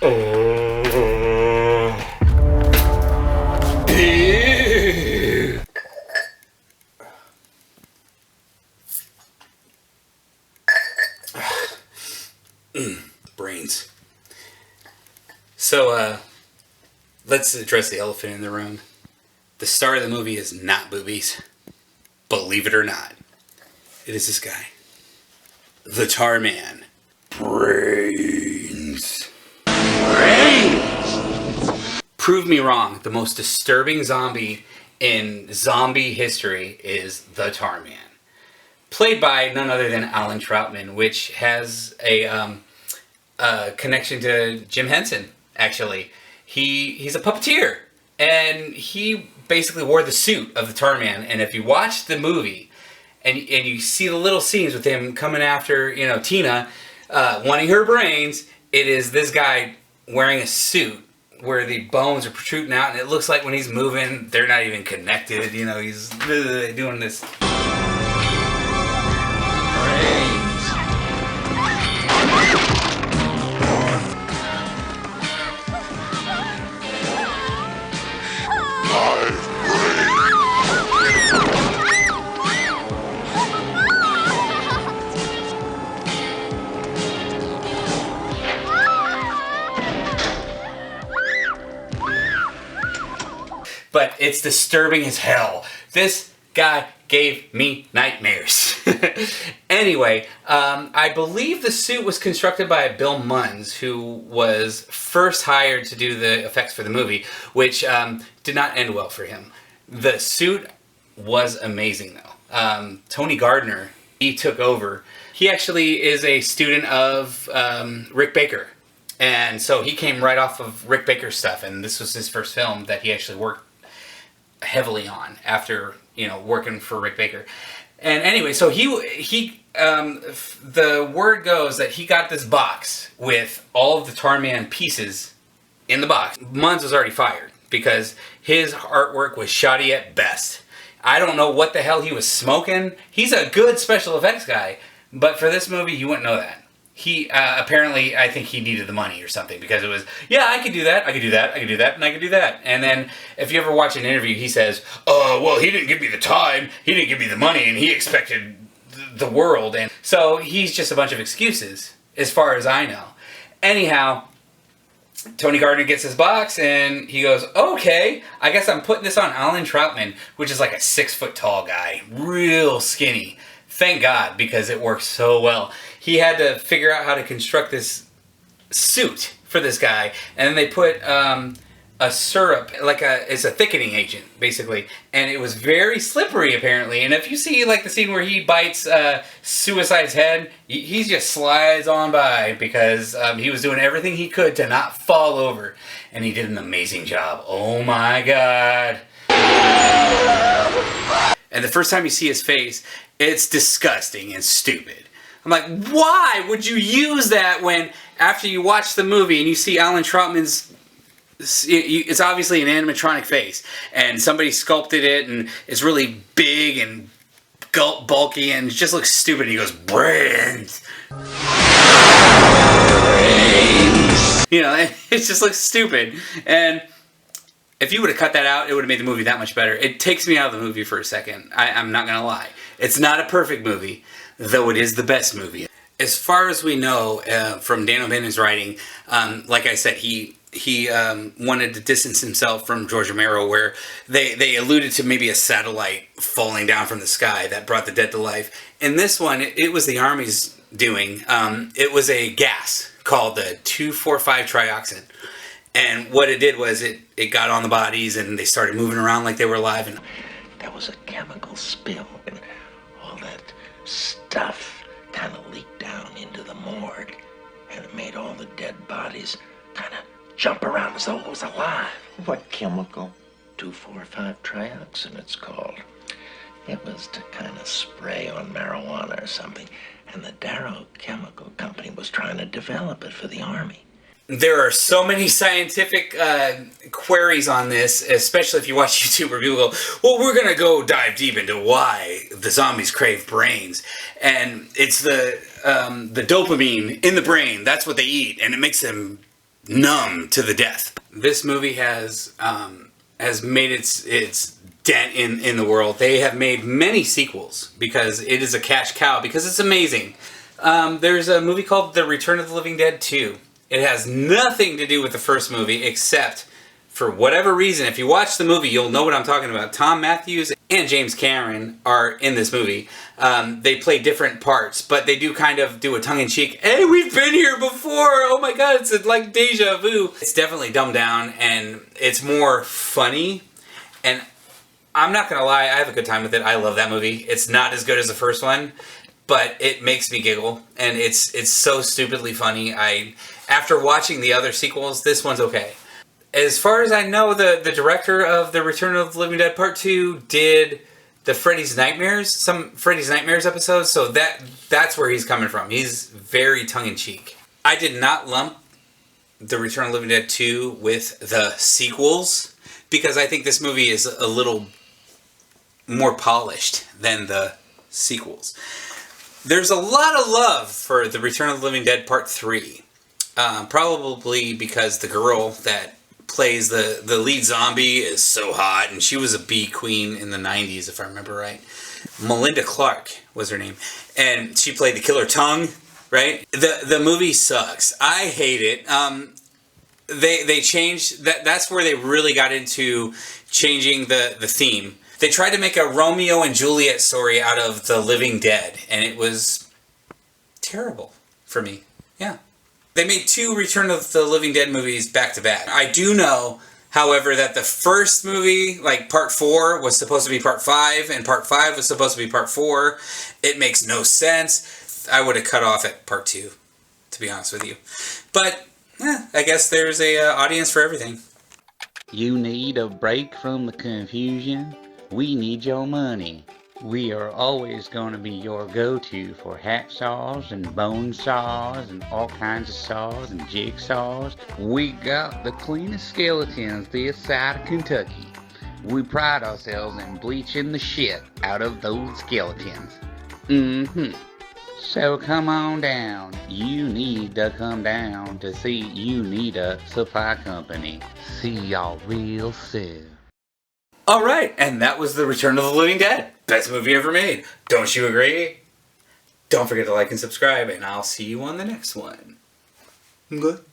Brains. So, let's address the elephant in the room. The star of the movie is not boobies. Believe it or not. It is this guy. The Tar Man. Brains. Prove me wrong. The most disturbing zombie in zombie history is the Tar Man. Played by none other than Alan Troutman, which has a connection to Jim Henson, actually. He's a puppeteer, and he basically wore the suit of the Tar Man. And if you watch the movie, and you see the little scenes with him coming after, Tina, wanting her brains, it is this guy wearing a suit where the bones are protruding out, and it looks like when he's moving, they're not even connected. He's doing this. But it's disturbing as hell. This guy gave me nightmares. Anyway, I believe the suit was constructed by Bill Munns, who was first hired to do the effects for the movie, which did not end well for him. The suit was amazing, though. Tony Gardner, he took over. He actually is a student of Rick Baker. And so he came right off of Rick Baker's stuff, and this was his first film that he actually worked heavily on after working for Rick Baker. And anyway, so he the word goes that he got this box with all of the Tar Man pieces in the box. Munns was already fired because his artwork was shoddy at best. I don't know what the hell he was smoking. He's a good special effects guy, but for this movie you wouldn't know that. He apparently, I think he needed the money or something, because it was, I could do that, I could do that, I could do that, and I could do that. And then if you ever watch an interview, he says, well, he didn't give me the time, he didn't give me the money, and he expected the world. And so he's just a bunch of excuses, as far as I know. Anyhow, Tony Gardner gets his box, and he goes, okay, I guess I'm putting this on Alan Troutman, which is like a 6-foot-tall guy, real skinny. Thank God, because it works so well. He had to figure out how to construct this suit for this guy, and then they put a syrup, it's a thickening agent, basically, and it was very slippery, apparently. And if you see, the scene where he bites Suicide's head, he just slides on by, because he was doing everything he could to not fall over, and he did an amazing job. Oh my God. And the first time you see his face, it's disgusting and stupid. I'm like, why would you use that when, after you watch the movie and you see Alan Troutman's, it's obviously an animatronic face, and somebody sculpted it, and it's really big and bulky, and it just looks stupid, and he goes, brains. It just looks stupid. And if you would have cut that out, it would have made the movie that much better. It takes me out of the movie for a second. I'm not going to lie. It's not a perfect movie, though it is the best movie. As far as we know from Dan O'Bannon's writing, like I said, he wanted to distance himself from George Romero, where they alluded to maybe a satellite falling down from the sky that brought the dead to life. In this one, it was the Army's doing. It was a gas called the 2,4,5-trioxin. And what it did was it got on the bodies, and they started moving around like they were alive. And there was a chemical spill, and all that stuff kind of leaked down into the morgue, and it made all the dead bodies kind of jump around as though it was alive. What chemical? 2,4,5-trioxin, it's called. It was to kind of spray on marijuana or something, and the Darrow Chemical Company was trying to develop it for the Army. There are so many scientific queries on this, especially if you watch YouTube where people go, well, we're going to go dive deep into why the zombies crave brains. And it's the dopamine in the brain. That's what they eat, and it makes them numb to the death. This movie has made its dent in the world. They have made many sequels because it is a cash cow, because it's amazing. There's a movie called The Return of the Living Dead 2. It has nothing to do with the first movie, except for whatever reason, if you watch the movie, you'll know what I'm talking about. Tom Matthews and James Cameron are in this movie. They play different parts, but they do kind of do a tongue-in-cheek, hey, we've been here before! Oh my god, it's like deja vu. It's definitely dumbed down, and it's more funny, and I'm not gonna lie, I have a good time with it. I love that movie. It's not as good as the first one, but it makes me giggle, and it's so stupidly funny. After watching the other sequels, this one's okay. As far as I know, the director of The Return of the Living Dead Part 2 did the Freddy's Nightmares, some Freddy's Nightmares episodes, so that's where he's coming from. He's very tongue-in-cheek. I did not lump The Return of the Living Dead 2 with the sequels, because I think this movie is a little more polished than the sequels. There's a lot of love for The Return of the Living Dead Part 3. Probably because the girl that plays the lead zombie is so hot, and she was a B queen in the 90s, if I remember right. Melinda Clark was her name, and she played the killer tongue, right? The movie sucks. I hate it. They changed that's where they really got into changing the theme. They tried to make a Romeo and Juliet story out of The Living Dead, and it was terrible for me. Yeah. They made 2 Return of the Living Dead movies back to back. I do know, however, that the first movie, like Part 4, was supposed to be Part 5, and Part 5 was supposed to be Part 4. It makes no sense. I would have cut off at Part 2, to be honest with you. But, I guess there's a audience for everything. You need a break from the confusion? We need your money. We are always going to be your go-to for hacksaws and bone saws and all kinds of saws and jigsaws. We got the cleanest skeletons this side of Kentucky. We pride ourselves in bleaching the shit out of those skeletons. So come on down. You need to come down to see You Need a Supply Company. See y'all real soon. Alright, and that was The Return of the Living Dead. Best movie ever made. Don't you agree? Don't forget to like and subscribe, and I'll see you on the next one. Good.